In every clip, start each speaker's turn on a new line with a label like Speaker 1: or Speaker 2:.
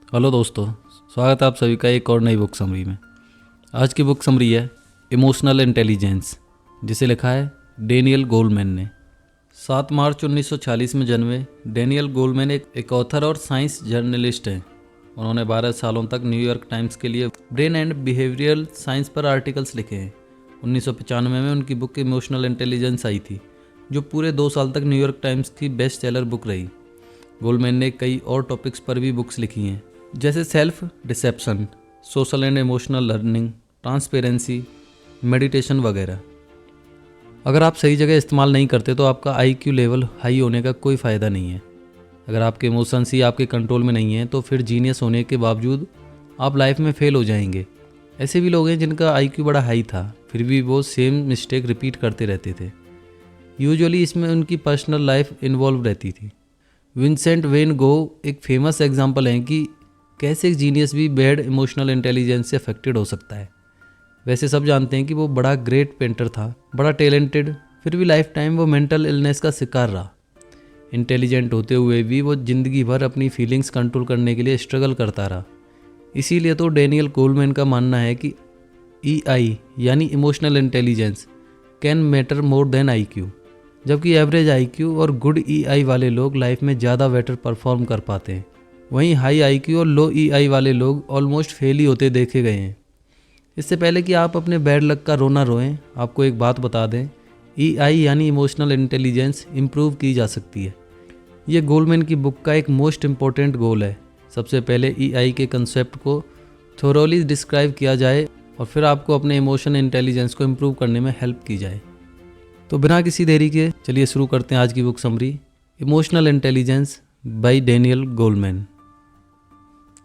Speaker 1: Hello दोस्तों, स्वागत है आप सभी का एक और नई बुक समरी में। आज की बुक समरी है इमोशनल इंटेलिजेंस, जिसे लिखा है डेनियल गोलमैन ने। 7 मार्च 1946 में जन्मे डेनियल गोलमैन एक ऑथर और साइंस जर्नलिस्ट हैं। उन्होंने 12 सालों तक न्यूयॉर्क टाइम्स के लिए ब्रेन एंड बिहेवियरल साइंस पर आर्टिकल्स लिखे हैं। 1995 में उनकी बुक इमोशनल इंटेलिजेंस आई थी, जो पूरे 2 साल तक न्यूयॉर्क टाइम्स की बेस्ट सेलर बुक रही। गोलमैन ने कई और टॉपिक्स पर भी बुक्स लिखी हैं, जैसे self deception, social and emotional learning, transparency, meditation वगैरह। अगर आप सही जगह इस्तेमाल नहीं करते तो आपका आईक्यू लेवल हाई होने का कोई फ़ायदा नहीं है। अगर आपके इमोशंस ही आपके कंट्रोल में नहीं हैं तो फिर जीनियस होने के बावजूद आप लाइफ में फेल हो जाएंगे। ऐसे भी लोग हैं जिनका आईक्यू बड़ा हाई था, फिर भी वो सेम मिस्टेक रिपीट करते रहते थे। यूजुअली इसमें उनकी पर्सनल लाइफ इन्वॉल्व रहती थी। विंसेंट वेन गो एक फेमस एग्जाम्पल हैं कि कैसे एक जीनियस भी बैड इमोशनल इंटेलिजेंस से अफेक्टेड हो सकता है। वैसे सब जानते हैं कि वो बड़ा ग्रेट पेंटर था, बड़ा टैलेंटेड, फिर भी लाइफ टाइम वो मेंटल इलनेस का शिकार रहा। इंटेलिजेंट होते हुए भी वो ज़िंदगी भर अपनी फीलिंग्स कंट्रोल करने के लिए स्ट्रगल करता रहा। इसीलिए तो डेनियल गोलमैन का मानना है कि ईआई यानी emotional intelligence can matter more than IQ, जबकि एवरेज आईक्यू और गुड ईआई वाले लोग लाइफ में ज़्यादा बेटर परफॉर्म कर पाते हैं। वहीं हाई आईक्यू और लो ईआई वाले लोग ऑलमोस्ट फेल ही होते देखे गए हैं। इससे पहले कि आप अपने बैड लक का रोना रोएं, आपको एक बात बता दें, ईआई यानी इमोशनल इंटेलिजेंस इम्प्रूव की जा सकती है। ये गोलमैन की बुक का एक मोस्ट इम्पॉर्टेंट गोल है। सबसे पहले ईआई के कंसेप्ट को थोरोली डिस्क्राइब किया जाए और फिर आपको अपने इमोशन इंटेलिजेंस को इम्प्रूव करने में हेल्प की जाए। तो बिना किसी देरी के चलिए शुरू करते हैं आज की book summary, emotional intelligence by Daniel Goleman.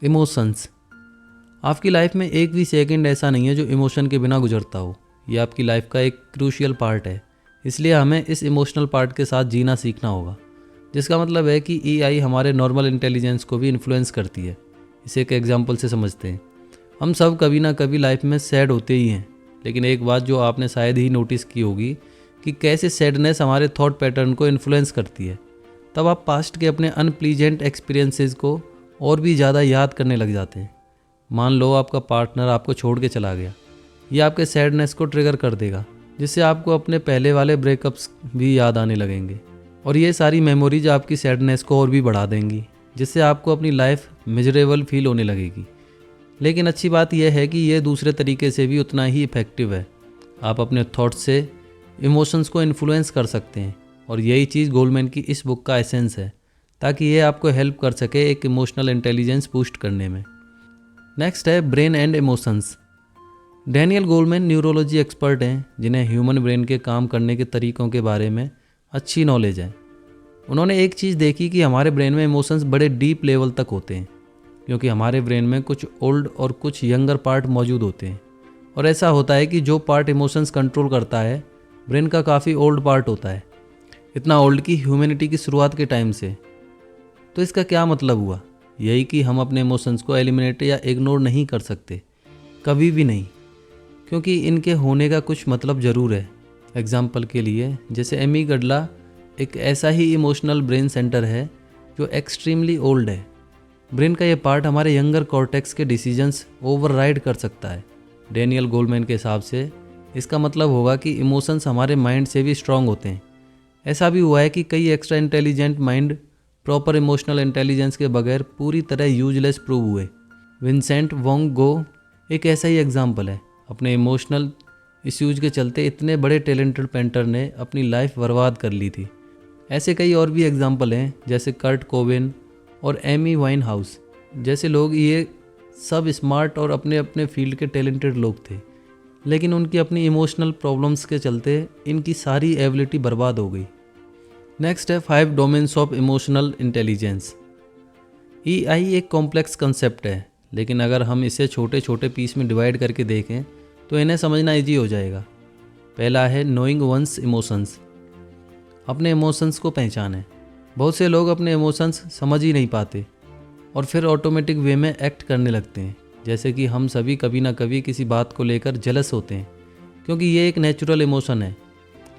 Speaker 1: Emotions. आपकी लाइफ में एक भी सेकंड ऐसा नहीं है जो इमोशन के बिना गुजरता हो। ये आपकी लाइफ का एक क्रूशियल पार्ट है, इसलिए हमें इस इमोशनल पार्ट के साथ जीना सीखना होगा। जिसका मतलब है कि ईआई हमारे नॉर्मल इंटेलिजेंस को भी इन्फ्लुएंस करती है। इसे एक एग्जांपल से समझते हैं। हम सब कभी ना कभी लाइफ में सैड होते ही हैं, लेकिन एक बात जो आपने शायद ही नोटिस की होगी कि कैसे सैडनेस हमारे थॉट पैटर्न को इन्फ्लुएंस करती है। तब आप पास्ट के अपने अनप्लीजेंट एक्सपीरियंसेस को और भी ज़्यादा याद करने लग जाते हैं। मान लो आपका पार्टनर आपको छोड़ के चला गया, ये आपके सैडनेस को ट्रिगर कर देगा, जिससे आपको अपने पहले वाले ब्रेकअप्स भी याद आने लगेंगे। और ये सारी मेमोरीज आपकी सैडनेस को और भी बढ़ा देंगी, जिससे आपको अपनी लाइफ मिजरेबल फील होने लगेगी। लेकिन अच्छी बात यह है कि यह दूसरे तरीके से भी उतना ही इफ़ेक्टिव है। आप अपने थॉट्स से इमोशंस को इन्फ्लुएंस कर सकते हैं, और यही चीज़ गोलमैन की इस बुक का एसेंस है, ताकि ये आपको हेल्प कर सके एक इमोशनल इंटेलिजेंस बूस्ट करने में। नेक्स्ट है brain and emotions. Daniel Goleman neurology expert हैं, जिन्हें ह्यूमन ब्रेन के काम करने के तरीक़ों के बारे में अच्छी नॉलेज है। उन्होंने एक चीज़ देखी कि हमारे ब्रेन में इमोशंस बड़े डीप लेवल तक होते हैं, क्योंकि हमारे ब्रेन में कुछ ओल्ड और कुछ यंगर पार्ट मौजूद होते हैं। और ऐसा होता है कि जो पार्ट इमोशंस कंट्रोल करता है, ब्रेन का काफ़ी ओल्ड पार्ट होता है, इतना ओल्ड कि ह्यूमैनिटी की शुरुआत के टाइम से। तो इसका क्या मतलब हुआ? यही कि हम अपने इमोशंस को एलिमिनेट या इग्नोर नहीं कर सकते, कभी भी नहीं, क्योंकि इनके होने का कुछ मतलब ज़रूर है। एग्जाम्पल के लिए, जैसे एमीगडला एक ऐसा ही इमोशनल ब्रेन सेंटर है जो एक्सट्रीमली ओल्ड है। ब्रेन का ये पार्ट हमारे यंगर कॉर्टेक्स के डिसीजंस ओवरराइड कर सकता है। डेनियल गोलमैन के हिसाब से इसका मतलब होगा कि इमोशंस हमारे माइंड से भी स्ट्रांग होते हैं। ऐसा भी हुआ है कि कई extra intelligent mind proper emotional intelligence के बगैर पूरी तरह यूजलेस प्रूव हुए। विंसेंट वोंग गो एक ऐसा ही एग्जाम्पल है। अपने इमोशनल इश्यूज के चलते इतने बड़े टैलेंटेड पेंटर ने अपनी लाइफ बर्बाद कर ली थी। ऐसे कई और भी एग्जाम्पल हैं, जैसे कर्ट कोबेन और एमी वाइन हाउस जैसे लोग। ये सब स्मार्ट और अपने अपने फील्ड के टैलेंटेड लोग थे, लेकिन उनकी अपनी इमोशनल प्रॉब्लम्स के चलते इनकी सारी एबिलिटी बर्बाद हो गई। नेक्स्ट है 5 domains of emotional intelligence. EI एक कॉम्प्लेक्स कंसेप्ट है, लेकिन अगर हम इसे छोटे छोटे पीस में डिवाइड करके देखें तो इन्हें समझना ईजी हो जाएगा। पहला है नोइंग वंस इमोशंस, अपने इमोशंस को पहचानें। बहुत से लोग अपने इमोशंस समझ ही नहीं पाते और फिर ऑटोमेटिक वे में एक्ट करने लगते हैं। जैसे कि हम सभी कभी ना कभी किसी बात को लेकर जेलस होते हैं, क्योंकि ये एक नेचुरल इमोशन है।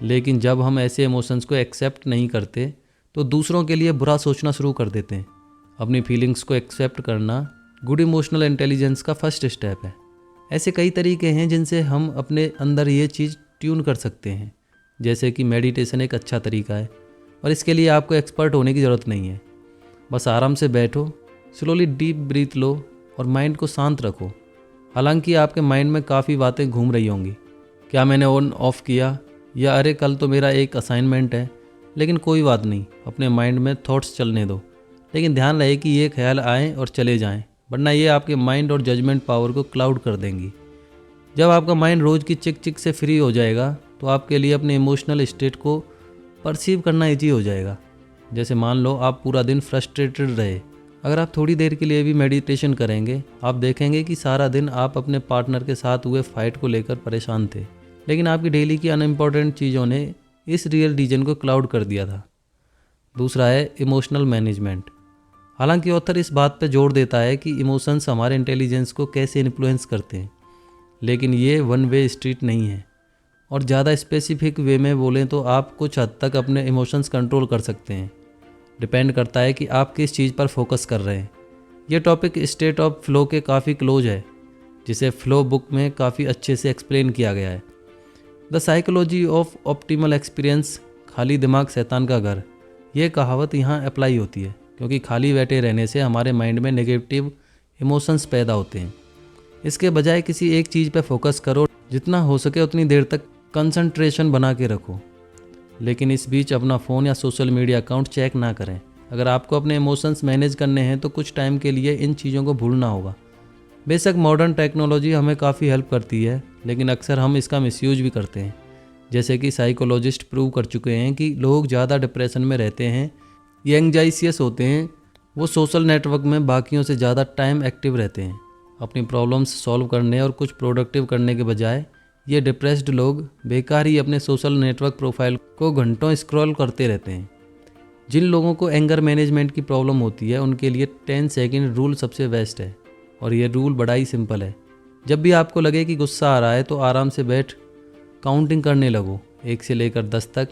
Speaker 1: लेकिन जब हम ऐसे इमोशंस को एक्सेप्ट नहीं करते तो दूसरों के लिए बुरा सोचना शुरू कर देते हैं। अपनी फीलिंग्स को एक्सेप्ट करना गुड इमोशनल इंटेलिजेंस का फर्स्ट स्टेप है। ऐसे कई तरीके हैं जिनसे हम अपने अंदर ये चीज़ ट्यून कर सकते हैं, जैसे कि मेडिटेशन एक अच्छा तरीका है और इसके लिए आपको एक्सपर्ट होने की ज़रूरत नहीं है। बस आराम से बैठो, स्लोली डीप ब्रीथ लो और माइंड को शांत रखो। हालांकि आपके माइंड में काफ़ी बातें घूम रही होंगी, क्या मैंने ऑन ऑफ किया, या अरे कल तो मेरा एक असाइनमेंट है। लेकिन कोई बात नहीं, अपने माइंड में थॉट्स चलने दो, लेकिन ध्यान रहे कि ये ख्याल आएँ और चले जाएँ, वरना ये आपके माइंड और जजमेंट पावर को क्लाउड कर देंगी। जब आपका माइंड रोज़ की चिक चिक से फ्री हो जाएगा तो आपके लिए अपने इमोशनल स्टेट को परसीव करना ईजी हो जाएगा। जैसे मान लो आप पूरा दिन फ्रस्ट्रेटेड रहे, अगर आप थोड़ी देर के लिए भी मेडिटेशन करेंगे, आप देखेंगे कि सारा दिन आप अपने पार्टनर के साथ हुए फाइट को लेकर परेशान थे, लेकिन आपकी डेली की अनइम्पॉर्टेंट चीज़ों ने इस रियल रीजन को क्लाउड कर दिया था। दूसरा है इमोशनल मैनेजमेंट। हालांकि ऑथर इस बात पर जोर देता है कि इमोशंस हमारे इंटेलिजेंस को कैसे इन्फ्लुएंस करते हैं, लेकिन ये वन वे स्ट्रीट नहीं है। और ज़्यादा स्पेसिफिक वे में बोलें तो आप कुछ हद तक अपने इमोशंस कंट्रोल कर सकते हैं। डिपेंड करता है कि आप किस चीज़ पर फोकस कर रहे हैं। यह टॉपिक स्टेट ऑफ फ्लो के काफ़ी क्लोज है, जिसे फ्लो बुक में काफ़ी अच्छे से एक्सप्लेन किया गया है। The psychology of optimal experience, खाली दिमाग शैतान का घर, ये कहावत यहाँ अप्लाई होती है, क्योंकि खाली बैठे रहने से हमारे माइंड में नेगेटिव इमोशंस पैदा होते हैं। इसके बजाय किसी एक चीज़ पर फोकस करो, जितना हो सके उतनी देर तक कंसंट्रेशन बना के रखो, लेकिन इस बीच अपना फ़ोन या सोशल मीडिया अकाउंट चेक ना करें। अगर आपको अपने इमोशंस मैनेज करने हैं तो कुछ टाइम के लिए इन चीज़ों को भूलना होगा। बेशक मॉडर्न टेक्नोलॉजी हमें काफ़ी हेल्प करती है, लेकिन अक्सर हम इसका मिसयूज भी करते हैं। जैसे कि साइकोलॉजिस्ट प्रूव कर चुके हैं कि लोग ज़्यादा डिप्रेशन में रहते हैं या एंग्जाइसियस होते हैं, वो सोशल नेटवर्क में बाकियों से ज़्यादा टाइम एक्टिव रहते हैं। अपनी प्रॉब्लम्स सॉल्व करने और कुछ प्रोडक्टिव करने के बजाय ये डिप्रेस्ड लोग बेकार ही अपने सोशल नेटवर्क प्रोफाइल को घंटों स्क्रॉल करते रहते हैं। जिन लोगों को एंगर मैनेजमेंट की प्रॉब्लम होती है उनके लिए 10 सेकेंड रूल सबसे बेस्ट है, और ये रूल बड़ा ही सिंपल है। जब भी आपको लगे कि गुस्सा आ रहा है तो आराम से बैठ काउंटिंग करने लगो, 1 से लेकर 10 तक।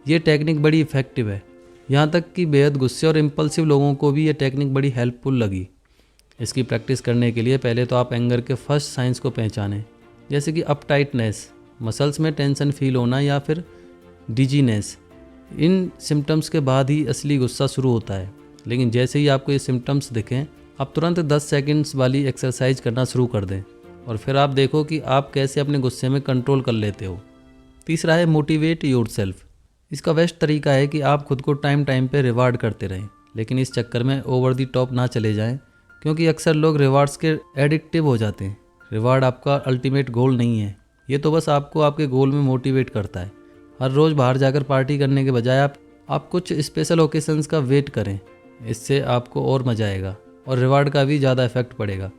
Speaker 1: ये टेक्निक बड़ी इफ़ेक्टिव है, यहाँ तक कि बेहद गुस्से और इम्पल्सिव लोगों को भी ये टेक्निक बड़ी हेल्पफुल लगी। इसकी प्रैक्टिस करने के लिए पहले तो आप एंगर के फर्स्ट साइंस को पहचानें, जैसे कि अपटाइटनेस, मसल्स में टेंशन फील होना, या फिर डिजीनेस। इन सिम्टम्स के बाद ही असली गुस्सा शुरू होता है। लेकिन जैसे ही आपको ये सिम्टम्स दिखें, आप तुरंत 10 सेकंड्स वाली एक्सरसाइज करना शुरू कर दें, और फिर आप देखो कि आप कैसे अपने गुस्से में कंट्रोल कर लेते हो। तीसरा है मोटिवेट योरसेल्फ। इसका बेस्ट तरीका है कि आप खुद को टाइम टाइम पे रिवार्ड करते रहें, लेकिन इस चक्कर में ओवर दी टॉप ना चले जाएं, क्योंकि अक्सर लोग रिवार्ड्स के एडिक्टिव हो जाते हैं। रिवार्ड आपका अल्टीमेट गोल नहीं है, ये तो बस आपको आपके गोल में मोटिवेट करता है। हर रोज़ बाहर जाकर पार्टी करने के बजाय आप कुछ स्पेशल ओकेशंस का वेट करें, इससे आपको और मज़ा आएगा और रिवार्ड का भी ज़्यादा इफेक्ट पड़ेगा।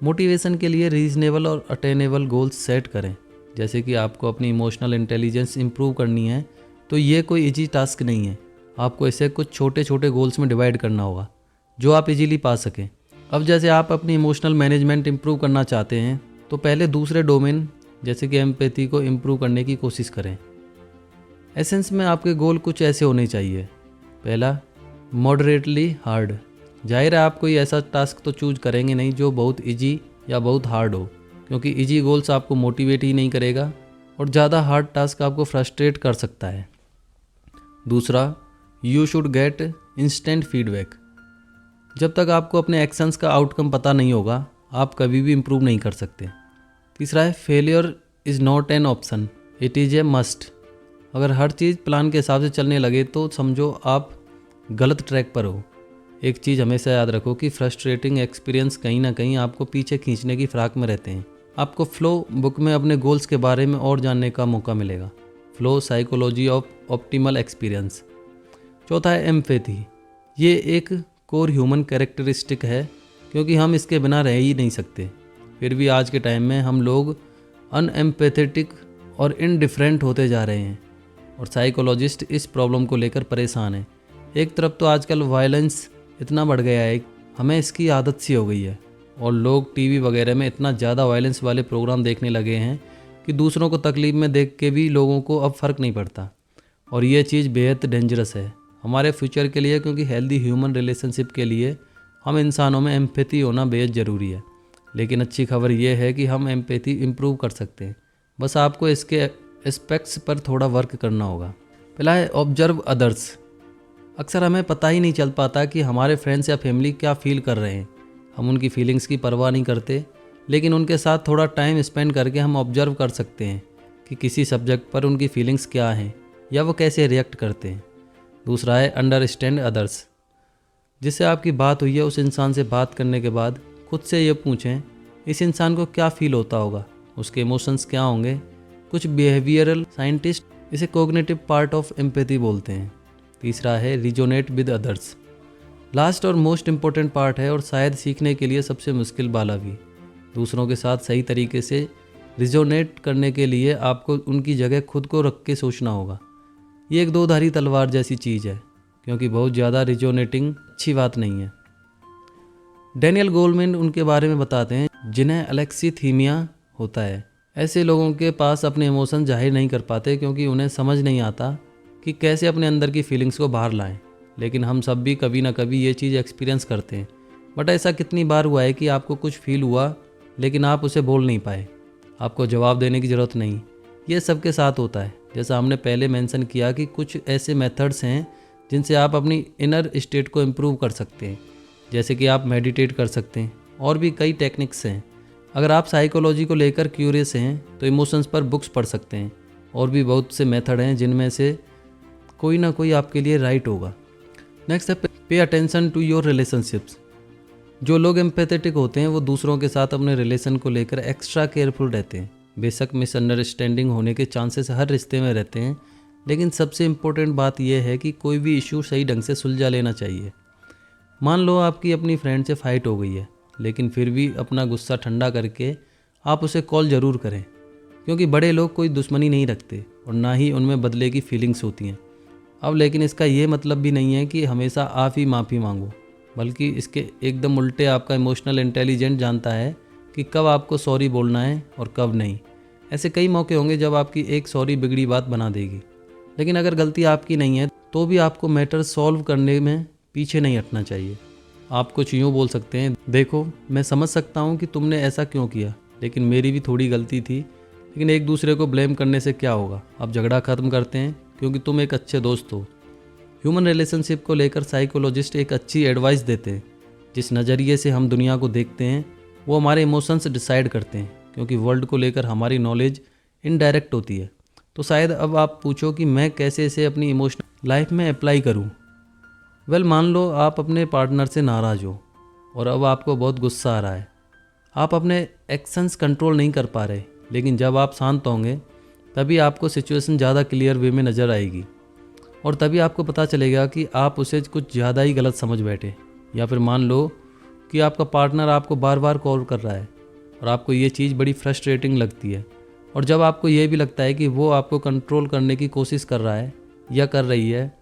Speaker 1: मोटिवेशन के लिए रीजनेबल और अटेनेबल गोल्स सेट करें। जैसे कि आपको अपनी इमोशनल इंटेलिजेंस इंप्रूव करनी है तो ये कोई इजी टास्क नहीं है। आपको इसे कुछ छोटे छोटे गोल्स में डिवाइड करना होगा जो आप इजीली पा सकें। अब जैसे आप अपनी इमोशनल मैनेजमेंट इंप्रूव करना चाहते हैं तो पहले दूसरे डोमेन जैसे कि एम्पैथी को इंप्रूव करने की कोशिश करें। एसेंस में आपके गोल कुछ ऐसे होने चाहिए। पहला, मॉडरेटली हार्ड। जाहिर है आप कोई ऐसा टास्क तो चूज करेंगे नहीं जो बहुत इजी या बहुत हार्ड हो, क्योंकि इजी गोल्स आपको मोटिवेट ही नहीं करेगा और ज़्यादा हार्ड टास्क आपको फ्रस्ट्रेट कर सकता है। दूसरा, you should get instant feedback. जब तक आपको अपने एक्शंस का आउटकम पता नहीं होगा आप कभी भी इम्प्रूव नहीं कर सकते। तीसरा है, failure is not an option, it is a must. अगर हर चीज़ प्लान के हिसाब से चलने लगे तो समझो आप गलत ट्रैक पर हो। एक चीज़ हमेशा याद रखो कि फ्रस्ट्रेटिंग एक्सपीरियंस कहीं ना कहीं आपको पीछे खींचने की फिराक में रहते हैं। आपको फ्लो बुक में अपने गोल्स के बारे में और जानने का मौका मिलेगा। Flow psychology of optimal experience. चौथा है एम्पैथी। ये एक कोर ह्यूमन कैरेक्टरिस्टिक है, क्योंकि हम इसके बिना रह ही नहीं सकते। फिर भी आज के टाइम में हम लोग अनएम्पैथेटिक और इनडिफरेंट होते जा रहे हैं, और साइकोलॉजिस्ट इस प्रॉब्लम को लेकर परेशान हैं। एक तरफ तो आजकल वायलेंस इतना बढ़ गया है, हमें इसकी आदत सी हो गई है, और लोग टीवी वगैरह में इतना ज़्यादा वायलेंस वाले प्रोग्राम देखने लगे हैं कि दूसरों को तकलीफ में देख के भी लोगों को अब फ़र्क नहीं पड़ता। और ये चीज़ बेहद डेंजरस है हमारे फ्यूचर के लिए, क्योंकि हेल्दी ह्यूमन रिलेशनशिप के लिए हम इंसानों में एम्पैथी होना बेहद ज़रूरी है। लेकिन अच्छी खबर यह है कि हम एम्पैथी इम्प्रूव कर सकते हैं, बस आपको इसके एस्पेक्ट्स पर थोड़ा वर्क करना होगा। पहला है ऑब्जर्व अदर्स। अक्सर हमें पता ही नहीं चल पाता कि हमारे फ्रेंड्स या फैमिली क्या फील कर रहे हैं। हम उनकी फीलिंग्स की परवाह नहीं करते, लेकिन उनके साथ थोड़ा टाइम स्पेंड करके हम ऑब्जर्व कर सकते हैं कि किसी सब्जेक्ट पर उनकी फीलिंग्स क्या हैं या वो कैसे रिएक्ट करते हैं। दूसरा है अंडरस्टैंड अदर्स। जिससे आपकी बात हुई है उस इंसान से बात करने के बाद खुद से ये पूछें इस इंसान को क्या फील होता होगा, उसके इमोशंस क्या होंगे। कुछ बिहेवियरल साइंटिस्ट इसे कोग्निटिव पार्ट ऑफ एम्पैथी बोलते हैं। तीसरा है रिजोनेट विद अदर्स। लास्ट और मोस्ट इम्पोर्टेंट पार्ट है और शायद सीखने के लिए सबसे मुश्किल वाला भी। दूसरों के साथ सही तरीके से रिजोनेट करने के लिए आपको उनकी जगह खुद को रख के सोचना होगा। ये एक दो धारी तलवार जैसी चीज़ है, क्योंकि बहुत ज़्यादा रिजोनेटिंग अच्छी बात नहीं है। डैनियल गोलमैन उनके बारे में बताते हैं जिन्हें अलेक्सीथीमिया होता है। ऐसे लोगों के पास अपने इमोशन जाहिर नहीं कर पाते क्योंकि उन्हें समझ नहीं आता कि कैसे अपने अंदर की फीलिंग्स को बाहर लाएं। लेकिन हम सब भी कभी ना कभी ये चीज़ एक्सपीरियंस करते हैं। बट ऐसा कितनी बार हुआ है कि आपको कुछ फील हुआ लेकिन आप उसे बोल नहीं पाए। आपको जवाब देने की ज़रूरत नहीं, ये सबके साथ होता है। जैसा हमने पहले मेंशन किया कि कुछ ऐसे मेथड्स हैं जिनसे आप अपनी इनर स्टेट को इम्प्रूव कर सकते हैं, जैसे कि आप मेडिटेट कर सकते हैं। और भी कई टेक्निक्स हैं। अगर आप साइकोलॉजी को लेकर क्यूरियस हैं तो इमोशंस पर बुक्स पढ़ सकते हैं। और भी बहुत से मेथड हैं जिनमें से कोई ना कोई आपके लिए राइट होगा। नेक्स्ट है pay attention to your relationships. जो लोग एम्पैथेटिक होते हैं वो दूसरों के साथ अपने रिलेशन को लेकर एक्स्ट्रा केयरफुल रहते हैं। बेशक मिसअंडरस्टैंडिंग होने के चांसेस हर रिश्ते में रहते हैं, लेकिन सबसे इम्पोर्टेंट बात यह है कि कोई भी इशू सही ढंग से सुलझा लेना चाहिए। मान लो आपकी अपनी फ्रेंड से फाइट हो गई है, लेकिन फिर भी अपना गुस्सा ठंडा करके आप उसे कॉल ज़रूर करें, क्योंकि बड़े लोग कोई दुश्मनी नहीं रखते और ना ही उनमें बदले की फीलिंग्स होती हैं। अब लेकिन इसका ये मतलब भी नहीं है कि हमेशा आप ही माफ़ी मांगो, बल्कि इसके एकदम उल्टे आपका इमोशनल इंटेलिजेंट जानता है कि कब आपको सॉरी बोलना है और कब नहीं। ऐसे कई मौके होंगे जब आपकी एक सॉरी बिगड़ी बात बना देगी। लेकिन अगर गलती आपकी नहीं है तो भी आपको मैटर सॉल्व करने में पीछे नहीं हटना चाहिए। आप कुछ यूँ बोल सकते हैं, देखो मैं समझ सकता हूँ कि तुमने ऐसा क्यों किया, लेकिन मेरी भी थोड़ी गलती थी। लेकिन एक दूसरे को ब्लेम करने से क्या होगा, अब झगड़ा ख़त्म करते हैं क्योंकि तुम एक अच्छे दोस्त हो। ह्यूमन रिलेशनशिप को लेकर साइकोलॉजिस्ट एक अच्छी एडवाइस देते हैं। जिस नज़रिए से हम दुनिया को देखते हैं वो हमारे इमोशंस डिसाइड करते हैं, क्योंकि वर्ल्ड को लेकर हमारी नॉलेज इनडायरेक्ट होती है। तो शायद अब आप पूछो कि मैं कैसे इसे अपनी इमोशनल लाइफ में अप्लाई करूं। मान लो आप अपने पार्टनर से नाराज़ हो और अब आपको बहुत गुस्सा आ रहा है। आप अपने एक्शंस कंट्रोल नहीं कर पा रहे, लेकिन जब आप शांत होंगे तभी आपको सिचुएशन ज़्यादा क्लियर वे में नज़र आएगी और तभी आपको पता चलेगा कि आप उसे कुछ ज़्यादा ही गलत समझ बैठे। या फिर मान लो कि आपका पार्टनर आपको बार बार कॉल कर रहा है और आपको ये चीज़ बड़ी फ्रस्ट्रेटिंग लगती है, और जब आपको ये भी लगता है कि वो आपको कंट्रोल करने की कोशिश कर रहा है या कर रही है,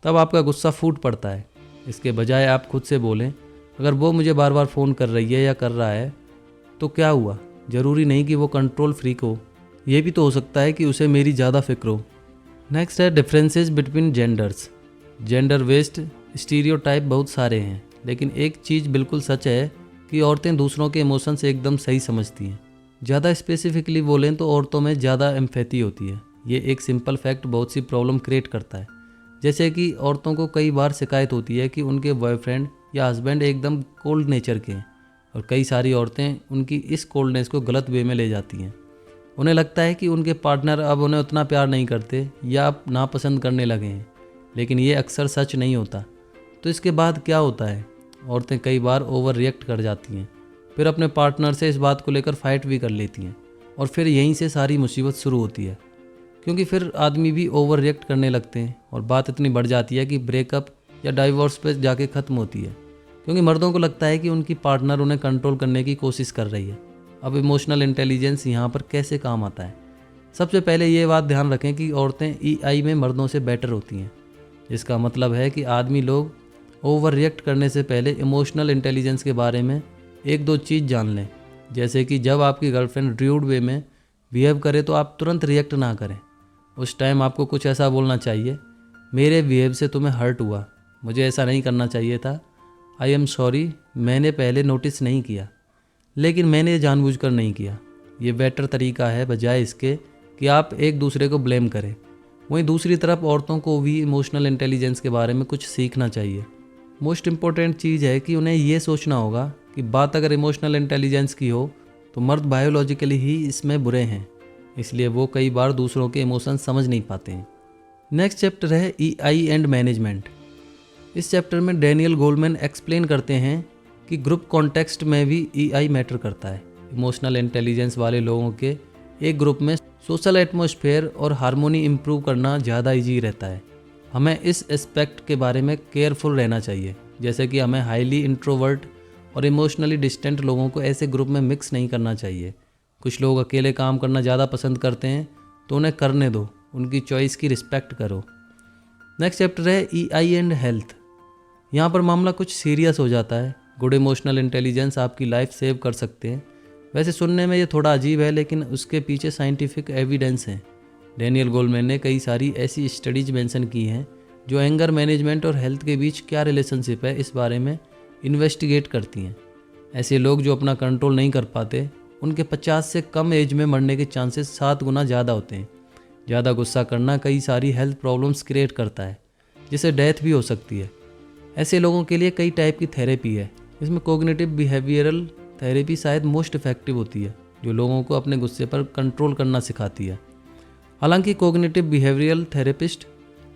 Speaker 1: तब आपका गुस्सा फूट पड़ता है। इसके बजाय आप खुद से बोलें, अगर वो मुझे बार बार फ़ोन कर रही है या कर रहा है तो क्या हुआ, ज़रूरी नहीं कि वो कंट्रोल फ्रीक हो, ये भी तो हो सकता है कि उसे मेरी ज़्यादा फिक्र हो। नेक्स्ट है differences between genders. Gender west stereotype बहुत सारे हैं, लेकिन एक चीज़ बिल्कुल सच है कि औरतें दूसरों के इमोशंस एकदम सही समझती हैं। ज़्यादा स्पेसिफिकली बोलें तो औरतों में ज़्यादा एम्पैथी होती है। ये एक सिंपल फैक्ट बहुत सी प्रॉब्लम क्रिएट करता है। जैसे कि औरतों को कई बार शिकायत होती है कि उनके बॉयफ्रेंड या हस्बैंड एकदम कोल्ड नेचर के हैं, और कई सारी औरतें उनकी इस कोल्डनेस को गलत वे में ले जाती हैं। उन्हें लगता है कि उनके पार्टनर अब उन्हें उतना प्यार नहीं करते या अब नापसंद करने लगे हैं, लेकिन ये अक्सर सच नहीं होता। तो इसके बाद क्या होता है, औरतें कई बार ओवर रिएक्ट कर जाती हैं, फिर अपने पार्टनर से इस बात को लेकर फाइट भी कर लेती हैं, और फिर यहीं से सारी मुसीबत शुरू होती है। क्योंकि फिर आदमी भी ओवर रिएक्ट करने लगते हैं और बात इतनी बढ़ जाती है कि ब्रेकअप या डाइवोर्स पे जाके ख़त्म होती है, क्योंकि मर्दों को लगता है कि उनकी पार्टनर उन्हें कंट्रोल करने की कोशिश कर रही है। अब इमोशनल इंटेलिजेंस यहाँ पर कैसे काम आता है। सबसे पहले ये बात ध्यान रखें कि औरतें EI में मर्दों से बेटर होती हैं। इसका मतलब है कि आदमी लोग ओवर रिएक्ट करने से पहले इमोशनल इंटेलिजेंस के बारे में एक दो चीज़ जान लें। जैसे कि जब आपकी गर्लफ्रेंड र्यूड वे में बिहेव करे तो आप तुरंत रिएक्ट ना करें। उस टाइम आपको कुछ ऐसा बोलना चाहिए, मेरे बिहेव से तुम्हें हर्ट हुआ, मुझे ऐसा नहीं करना चाहिए था, आई एम सॉरी, मैंने पहले नोटिस नहीं किया, लेकिन मैंने ये जानबूझकर नहीं किया। ये बेटर तरीका है बजाय इसके कि आप एक दूसरे को ब्लेम करें। वहीं दूसरी तरफ औरतों को भी इमोशनल इंटेलिजेंस के बारे में कुछ सीखना चाहिए। मोस्ट इम्पॉर्टेंट चीज़ है कि उन्हें ये सोचना होगा कि बात अगर इमोशनल इंटेलिजेंस की हो तो मर्द बायोलॉजिकली ही इसमें बुरे हैं, इसलिए वो कई बार दूसरों के इमोशन समझ नहीं पाते हैं। नेक्स्ट चैप्टर है EI एंड मैनेजमेंट। इस चैप्टर में डैनियल गोलमैन एक्सप्लेन करते हैं कि ग्रुप कॉन्टेक्स्ट में भी EI मैटर करता है। इमोशनल इंटेलिजेंस वाले लोगों के एक ग्रुप में सोशल एटमॉस्फेयर और हार्मोनी इम्प्रूव करना ज़्यादा ईजी रहता है। हमें इस एस्पेक्ट के बारे में केयरफुल रहना चाहिए, जैसे कि हमें हाईली इंट्रोवर्ट और इमोशनली डिस्टेंट लोगों को ऐसे ग्रुप में मिक्स नहीं करना चाहिए। कुछ लोग अकेले काम करना ज़्यादा पसंद करते हैं, तो उन्हें करने दो, उनकी चॉइस की रिस्पेक्ट करो। नेक्स्ट चैप्टर है EI एंड हेल्थ। यहाँ पर मामला कुछ सीरियस हो जाता है। गुड इमोशनल इंटेलिजेंस आपकी लाइफ सेव कर सकते हैं। वैसे सुनने में ये थोड़ा अजीब है, लेकिन उसके पीछे साइंटिफिक एविडेंस है। डैनियल गोलमैन ने कई सारी ऐसी स्टडीज मेंशन की हैं जो एंगर मैनेजमेंट और हेल्थ के बीच क्या रिलेशनशिप है इस बारे में इन्वेस्टिगेट करती हैं। ऐसे लोग जो अपना कंट्रोल नहीं कर पाते, उनके 50 से कम एज में मरने के चांसेस 7 गुना ज़्यादा होते हैं। ज़्यादा गुस्सा करना कई सारी हेल्थ प्रॉब्लम्स क्रिएट करता है, जिससे डेथ भी हो सकती है। ऐसे लोगों के लिए कई टाइप की थेरेपी है, जिसमें कोग्निटिव बिहेवियरल थेरेपी शायद मोस्ट इफेक्टिव होती है, जो लोगों को अपने गुस्से पर कंट्रोल करना सिखाती है। हालांकि कोग्निटिव बिहेवियरल थेरेपिस्ट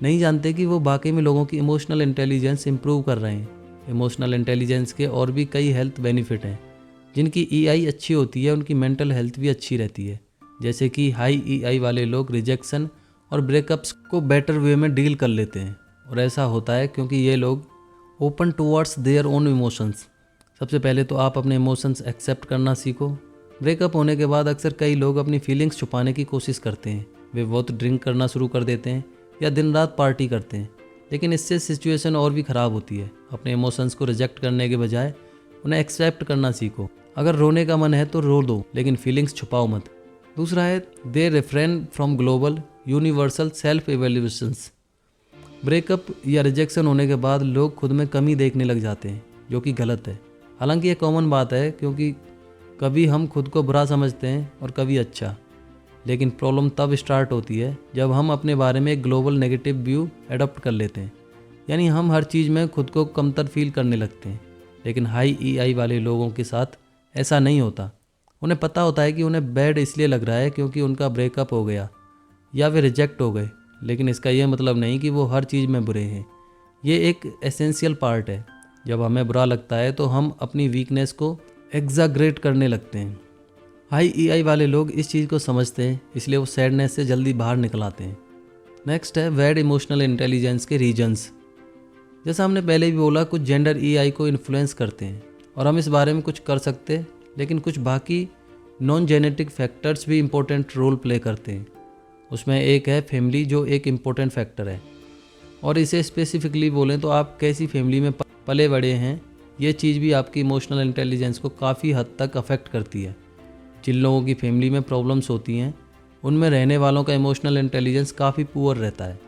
Speaker 1: नहीं जानते कि वो वाकई में लोगों की इमोशनल इंटेलिजेंस इंप्रूव कर रहे हैं। इमोशनल इंटेलिजेंस के और भी कई हेल्थ बेनिफिट हैं। जिनकी EI अच्छी होती है, उनकी मेंटल हेल्थ भी अच्छी रहती है। जैसे कि हाई EI वाले लोग रिजेक्शन और ब्रेकअप्स को बेटर वे में डील कर लेते हैं, और ऐसा होता है क्योंकि ये लोग open towards their own emotions. सबसे पहले तो आप अपने इमोशंस एक्सेप्ट करना सीखो। ब्रेकअप होने के बाद अक्सर कई लोग अपनी फीलिंग्स छुपाने की कोशिश करते हैं। वे बहुत ड्रिंक करना शुरू कर देते हैं या दिन रात पार्टी करते हैं, लेकिन इससे सिचुएशन और भी ख़राब होती है। अपने इमोशंस को रिजेक्ट करने के बजाय उन्हें एक्सेप्ट करना सीखो। अगर रोने का मन है तो रो दो, लेकिन फीलिंग्स छुपाओ मत। दूसरा है they refrain from global universal self evaluations. Breakup या रिजेक्शन होने के बाद लोग खुद में कमी देखने लग जाते हैं, जो कि गलत है। हालांकि ये कॉमन बात है, क्योंकि कभी हम खुद को बुरा समझते हैं और कभी अच्छा। लेकिन प्रॉब्लम तब स्टार्ट होती है जब हम अपने बारे में एक ग्लोबल नेगेटिव व्यू एडॉप्ट कर लेते हैं, यानी हम हर चीज़ में खुद को कमतर फील करने लगते हैं। लेकिन हाई EI वाले लोगों के साथ ऐसा नहीं होता। उन्हें पता होता है कि उन्हें बैड इसलिए लग रहा है क्योंकि उनका ब्रेकअप हो गया या वे रिजेक्ट हो गए, लेकिन इसका यह मतलब नहीं कि वो हर चीज़ में बुरे हैं। ये एक एसेंशियल पार्ट है। जब हमें बुरा लगता है तो हम अपनी वीकनेस को एग्जाग्रेट करने लगते हैं। हाई EI वाले लोग इस चीज़ को समझते हैं, इसलिए वो सैडनेस से जल्दी बाहर निकल आते हैं। नेक्स्ट है वैड इमोशनल इंटेलिजेंस के रीजन्स। जैसा हमने पहले भी बोला, कुछ जेंडर EI को इन्फ्लुएंस करते हैं और हम इस बारे में कुछ कर सकते हैं, लेकिन कुछ बाकी नॉन जेनेटिक फैक्टर्स भी इम्पोर्टेंट रोल प्ले करते हैं। उसमें एक है फैमिली, जो एक इम्पोर्टेंट फैक्टर है। और इसे स्पेसिफिकली बोलें तो आप कैसी फैमिली में पले बड़े हैं, ये चीज़ भी आपकी इमोशनल इंटेलिजेंस को काफ़ी हद तक अफेक्ट करती है। जिन लोगों की फैमिली में प्रॉब्लम्स होती हैं, उनमें रहने वालों का इमोशनल इंटेलिजेंस काफ़ी पुअर रहता है।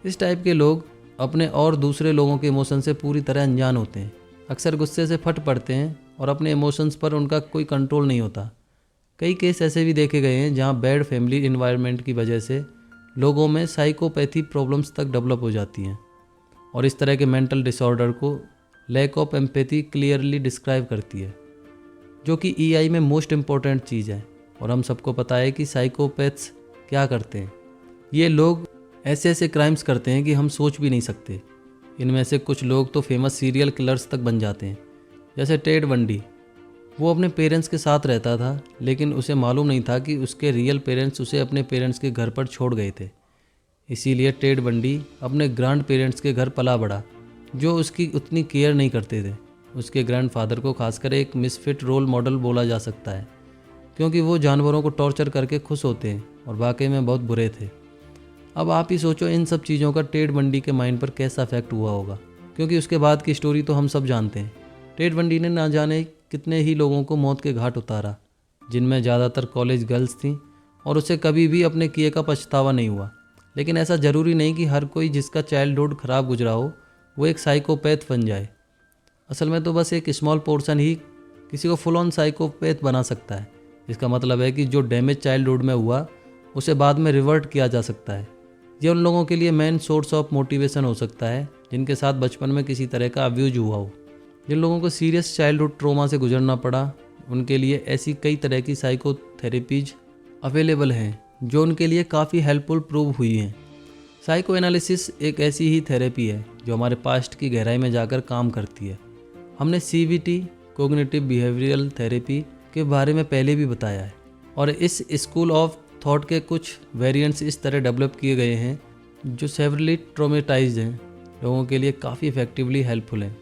Speaker 1: इस टाइप के लोग अपने और दूसरे लोगों के इमोशन से पूरी तरह अनजान होते हैं, अक्सर गुस्से से फट पड़ते हैं और अपने इमोशंस पर उनका कोई कंट्रोल नहीं होता। कई केस ऐसे भी देखे गए हैं जहां बैड फैमिली इन्वायरमेंट की वजह से लोगों में साइकोपैथी प्रॉब्लम्स तक डेवलप हो जाती हैं, और इस तरह के मेंटल डिसऑर्डर को lack of empathy clearly describe करती है, जो कि EI में मोस्ट इम्पॉर्टेंट चीज़ है। और हम सबको पता है कि साइकोपैथ्स क्या करते हैं। ये लोग ऐसे ऐसे क्राइम्स करते हैं कि हम सोच भी नहीं सकते। इनमें से कुछ लोग तो फेमस सीरियल किलर्स तक बन जाते हैं, जैसे टेड बंडी। वो अपने पेरेंट्स के साथ रहता था, लेकिन उसे मालूम नहीं था कि उसके रियल पेरेंट्स उसे अपने पेरेंट्स के घर पर छोड़ गए थे। इसीलिए टेड बंडी अपने ग्रैंड पेरेंट्स के घर पला बढ़ा, जो उसकी उतनी केयर नहीं करते थे। उसके ग्रैंडफादर को खासकर एक मिसफिट रोल मॉडल बोला जा सकता है, क्योंकि वो जानवरों को टॉर्चर करके खुश होते हैं और वाकई में बहुत बुरे थे। अब आप ही सोचो इन सब चीज़ों का टेड बंडी के माइंड पर कैसा इफेक्ट हुआ होगा, क्योंकि उसके बाद की स्टोरी तो हम सब जानते हैं। टेड बंडी ने ना जाने कितने ही लोगों को मौत के घाट उतारा, जिनमें ज़्यादातर कॉलेज गर्ल्स थीं, और उसे कभी भी अपने किए का पछतावा नहीं हुआ। लेकिन ऐसा ज़रूरी नहीं कि हर कोई जिसका चाइल्डहुड ख़राब गुजरा हो वो एक साइकोपैथ बन जाए। असल में तो बस एक स्मॉल पोर्शन ही किसी को फुल ऑन साइकोपैथ बना सकता है। इसका मतलब है कि जो डैमेज चाइल्डहुड में हुआ उसे बाद में रिवर्ट किया जा सकता है। ये उन लोगों के लिए मेन सोर्स ऑफ मोटिवेशन हो सकता है जिनके साथ बचपन में किसी तरह का अब्यूज हुआ हो। जिन लोगों को सीरियस चाइल्डहुड ट्रॉमा से गुजरना पड़ा उनके लिए ऐसी कई तरह की साइकोथेरेपीज अवेलेबल हैं जो उनके लिए काफ़ी हेल्पफुल प्रूव हुई हैं। साइको एनालिसिस एक ऐसी ही थेरेपी है जो हमारे पास्ट की गहराई में जाकर काम करती है। हमने CBT कोग्निटिव बिहेवियरल थेरेपी के बारे में पहले भी बताया है और इस स्कूल ऑफ थॉट के कुछ वेरिएंट्स इस तरह डेवलप किए गए हैं जो सेवरली ट्रॉमेटाइज्ड हैं लोगों के लिए काफ़ी इफेक्टिवली हेल्पफुल हैं।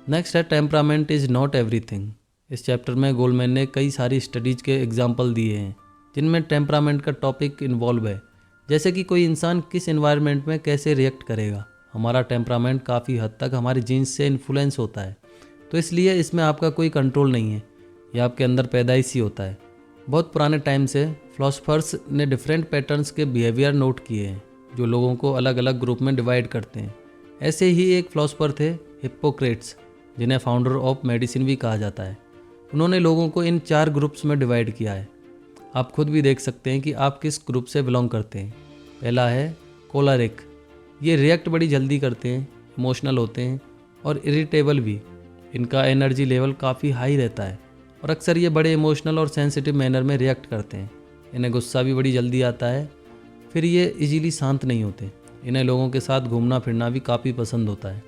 Speaker 1: नेक्स्ट है टेम्परामेंट इज़ नॉट एवरीथिंग। इस चैप्टर में गोलमैन ने कई सारी स्टडीज़ के एग्जाम्पल दिए हैं जिनमें टेम्परामेंट का टॉपिक इन्वॉल्व है, जैसे कि कोई इंसान किस एनवायरनमेंट में कैसे रिएक्ट करेगा। हमारा टेम्परामेंट काफ़ी हद तक हमारी जीन्स से इन्फ्लुएंस होता है, तो इसलिए इसमें आपका कोई कंट्रोल नहीं है, यह आपके अंदर पैदाइशी होता है। बहुत पुराने टाइम से फिलोसफर्स ने डिफरेंट पैटर्न्स के बिहेवियर नोट किए हैं जो लोगों को अलग अलग ग्रुप में डिवाइड करते हैं। ऐसे ही एक फिलोसफर थे हिप्पोक्रेट्स, जिन्हें फाउंडर ऑफ मेडिसिन भी कहा जाता है। उन्होंने लोगों को इन 4 ग्रुप्स में डिवाइड किया है। आप खुद भी देख सकते हैं कि आप किस ग्रुप से बिलोंग करते हैं। पहला है कोलरिक। ये रिएक्ट बड़ी जल्दी करते हैं, इमोशनल होते हैं और इरिटेबल भी। इनका एनर्जी लेवल काफ़ी हाई रहता है और अक्सर ये बड़े इमोशनल और सेंसिटिव मैनर में रिएक्ट करते हैं। इन्हें गुस्सा भी बड़ी जल्दी आता है। फिर ये इजीली शांत नहीं होते। इन्हें लोगों के साथ घूमना फिरना भी काफ़ी पसंद होता है।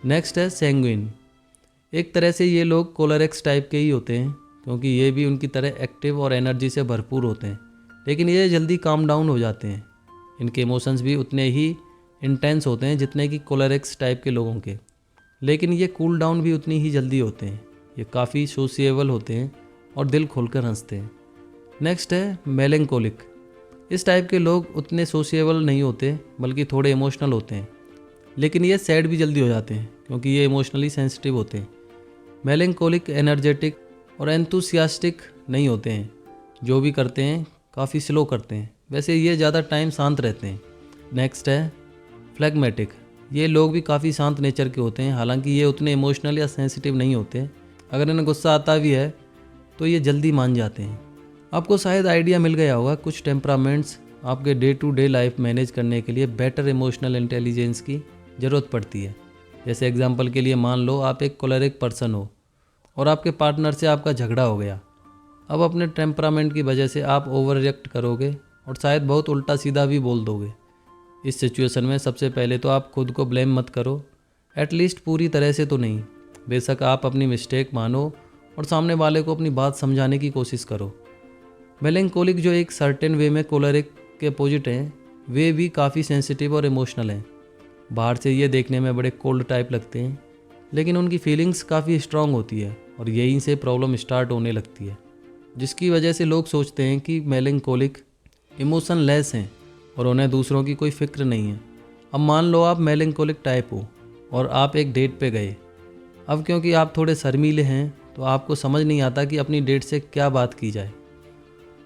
Speaker 1: नेक्स्ट है सैंग्विन। एक तरह से ये लोग कोलरिक्स टाइप के ही होते हैं क्योंकि ये भी उनकी तरह एक्टिव और एनर्जी से भरपूर होते हैं, लेकिन ये जल्दी काम डाउन हो जाते हैं। इनके इमोशंस भी उतने ही इंटेंस होते हैं जितने कि कोलरिक्स टाइप के लोगों के, लेकिन ये कूल डाउन भी उतनी ही जल्दी होते हैं। ये काफ़ी सोशिएबल होते हैं और दिल खोलकर हंसते हैं। नेक्स्ट है मेलंकोलिक। इस टाइप के लोग उतने सोशिएबल नहीं होते बल्कि थोड़े इमोशनल होते हैं, लेकिन ये सैड भी जल्दी हो जाते हैं क्योंकि ये इमोशनली सेंसिटिव होते हैं। मेलंकोलिक एनर्जेटिक और एंथुसियास्टिक नहीं होते हैं, जो भी करते हैं काफ़ी स्लो करते हैं। वैसे ये ज़्यादा टाइम शांत रहते हैं। नेक्स्ट है फ्लेगमेटिक। ये लोग भी काफ़ी शांत नेचर के होते हैं, हालांकि ये उतने इमोशनल या सेंसिटिव नहीं होते। अगर इन्हें गुस्सा आता भी है तो ये जल्दी मान जाते हैं। आपको शायद आइडिया मिल गया होगा कुछ टेम्परामेंट्स आपके day to day life manage करने के लिए बेटर इमोशनल इंटेलिजेंस की ज़रूरत पड़ती है। जैसे एग्जांपल के लिए मान लो आप एक कोलरिक पर्सन हो और आपके पार्टनर से आपका झगड़ा हो गया। अब अपने टेम्परामेंट की वजह से आप ओवर रिएक्ट करोगे और शायद बहुत उल्टा सीधा भी बोल दोगे। इस सिचुएशन में सबसे पहले तो आप खुद को ब्लेम मत करो, एटलीस्ट पूरी तरह से तो नहीं। बेशक आप अपनी मिस्टेक मानो और सामने वाले को अपनी बात समझाने की कोशिश करो। मेलंकोलिक जो एक सर्टेन वे में कोलरिक के अपोजिट हैं, वे भी काफ़ी सेंसिटिव और इमोशनल हैं। बाहर से ये देखने में बड़े कोल्ड टाइप लगते हैं, लेकिन उनकी फीलिंग्स काफ़ी स्ट्रांग होती है और यहीं से प्रॉब्लम स्टार्ट होने लगती है, जिसकी वजह से लोग सोचते हैं कि मेलंकोलिक इमोशन लेस हैं और उन्हें दूसरों की कोई फिक्र नहीं है। अब मान लो आप मेलंकोलिक टाइप हो और आप एक डेट पे गए। अब क्योंकि आप थोड़े शर्मीले हैं तो आपको समझ नहीं आता कि अपनी डेट से क्या बात की जाए,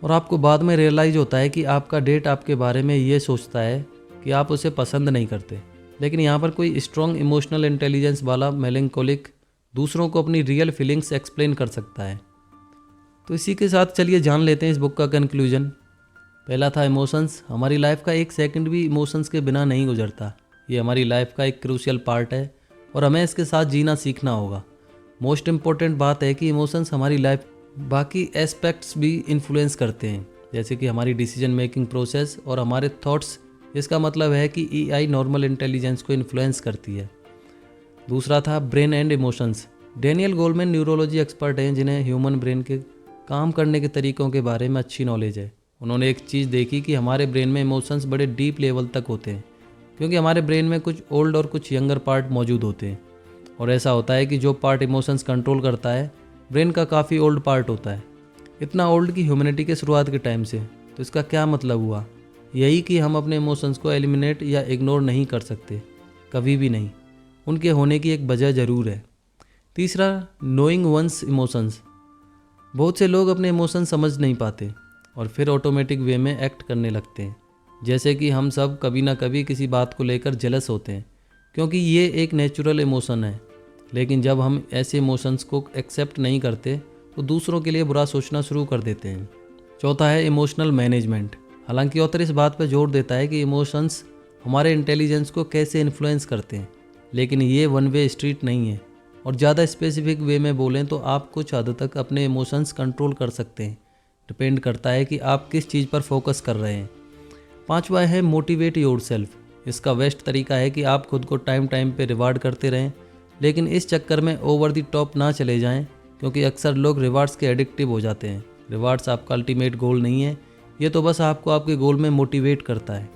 Speaker 1: और आपको बाद में रियलाइज़ होता है कि आपका डेट आपके बारे में ये सोचता है कि आप उसे पसंद नहीं करते। लेकिन यहाँ पर कोई स्ट्रॉन्ग इमोशनल इंटेलिजेंस वाला मेलंकोलिक दूसरों को अपनी रियल फीलिंग्स एक्सप्लेन कर सकता है। तो इसी के साथ चलिए जान लेते हैं इस बुक का कंक्लूजन। पहला था इमोशंस। हमारी लाइफ का एक सेकंड भी इमोशंस के बिना नहीं गुजरता। ये हमारी लाइफ का एक क्रूशियल पार्ट है और हमें इसके साथ जीना सीखना होगा। मोस्ट इम्पॉर्टेंट बात है कि इमोशंस हमारी लाइफ बाकी एस्पेक्ट्स भी इन्फ्लुएंस करते हैं, जैसे कि हमारी डिसीजन मेकिंग प्रोसेस और हमारे थॉट्स। इसका मतलब है कि EI नॉर्मल इंटेलिजेंस को इन्फ्लुएंस करती है। दूसरा था brain and emotions. Daniel Goleman neurology expert हैं जिन्हें ह्यूमन ब्रेन के काम करने के तरीकों के बारे में अच्छी नॉलेज है। उन्होंने एक चीज़ देखी कि हमारे ब्रेन में इमोशंस बड़े डीप लेवल तक होते हैं, क्योंकि हमारे ब्रेन में कुछ ओल्ड और कुछ यंगर पार्ट मौजूद होते हैं। और ऐसा होता है कि जो पार्ट इमोशंस कंट्रोल करता है ब्रेन का काफ़ी ओल्ड पार्ट होता है, इतना ओल्ड कि ह्यूमैनिटी के शुरुआत के टाइम से। तो इसका क्या मतलब हुआ? यही कि हम अपने इमोशंस को एलिमिनेट या इग्नोर नहीं कर सकते, कभी भी नहीं। उनके होने की एक वजह ज़रूर है। तीसरा, नोइंग वंस इमोशंस। बहुत से लोग अपने इमोशंस समझ नहीं पाते और फिर ऑटोमेटिक वे में एक्ट करने लगते हैं। जैसे कि हम सब कभी ना कभी किसी बात को लेकर जेलस होते हैं, क्योंकि ये एक नेचुरल इमोशन है लेकिन जब हम ऐसे इमोशंस को एक्सेप्ट नहीं करते तो दूसरों के लिए बुरा सोचना शुरू कर देते हैं। चौथा है इमोशनल मैनेजमेंट। हालांकि ऑथर इस बात पर जोर देता है कि इमोशंस हमारे इंटेलिजेंस को कैसे इन्फ्लुएंस करते हैं, लेकिन ये वन वे स्ट्रीट नहीं है। और ज़्यादा स्पेसिफिक वे में बोलें तो आप कुछ हद तक अपने इमोशंस कंट्रोल कर सकते हैं। डिपेंड करता है कि आप किस चीज़ पर फोकस कर रहे हैं। पांचवा है मोटिवेट योरसेल्फ। इसका बेस्ट तरीका है कि आप खुद को टाइम टाइम पे रिवार्ड करते रहें, लेकिन इस चक्कर में ओवर द टॉप ना चले जाएं, क्योंकि अक्सर लोग रिवार्ड्स के एडिक्टिव हो जाते हैं। रिवार्ड्स आपका अल्टीमेट गोल नहीं है, ये तो बस आपको आपके गोल में मोटिवेट करता है।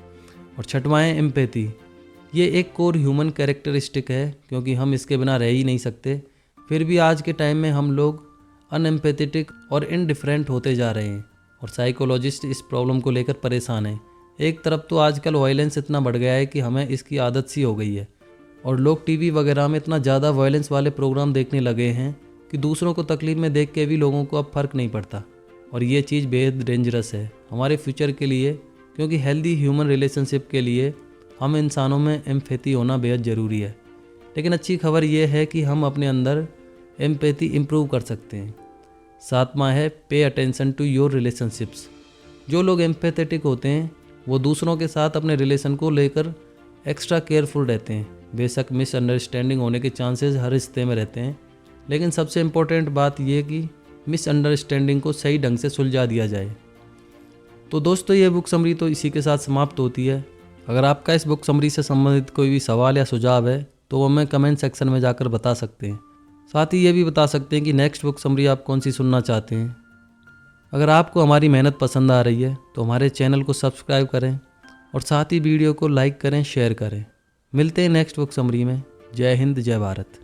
Speaker 1: और छठवां है एम्पैथी। ये एक कोर ह्यूमन कैरेक्टरिस्टिक है, क्योंकि हम इसके बिना रह ही नहीं सकते। फिर भी आज के टाइम में हम लोग अनएम्पैथेटिक और इनडिफरेंट होते जा रहे हैं, और साइकोलॉजिस्ट इस प्रॉब्लम को लेकर परेशान हैं। एक तरफ तो आजकल वायलेंस इतना बढ़ गया है कि हमें इसकी आदत सी हो गई है, और लोग टीवी वगैरह में इतना ज़्यादा वायलेंस वाले प्रोग्राम देखने लगे हैं कि दूसरों को तकलीफ में देख के भी लोगों को अब फ़र्क नहीं पड़ता। और ये चीज़ बेहद डेंजरस है हमारे फ्यूचर के लिए, क्योंकि हेल्दी ह्यूमन रिलेशनशिप के लिए हम इंसानों में एम्पैथी होना बेहद ज़रूरी है। लेकिन अच्छी खबर यह है कि हम अपने अंदर एम्पैथी इम्प्रूव कर सकते हैं। सातवां है pay attention to your relationships. जो लोग एम्पैथेटिक होते हैं वो दूसरों के साथ अपने रिलेशन को लेकर एक्स्ट्रा केयरफुल रहते हैं। बेशक मिसअंडरस्टैंडिंग होने के चांसेस हर रिश्ते में रहते हैं, लेकिन सबसे इम्पोर्टेंट बात यह कि मिसअंडरस्टैंडिंग को सही ढंग से सुलझा दिया जाए। तो दोस्तों, ये बुक समरी तो इसी के साथ समाप्त होती है। अगर आपका इस बुक समरी से संबंधित कोई भी सवाल या सुझाव है तो वो हमें कमेंट सेक्शन में जाकर बता सकते हैं। साथ ही ये भी बता सकते हैं कि नेक्स्ट बुक समरी आप कौन सी सुनना चाहते हैं। अगर आपको हमारी मेहनत पसंद आ रही है तो हमारे चैनल को सब्सक्राइब करें और साथ ही वीडियो को लाइक करें, शेयर करें। मिलते हैं नेक्स्ट बुक समरी में। जय हिंद, जय भारत।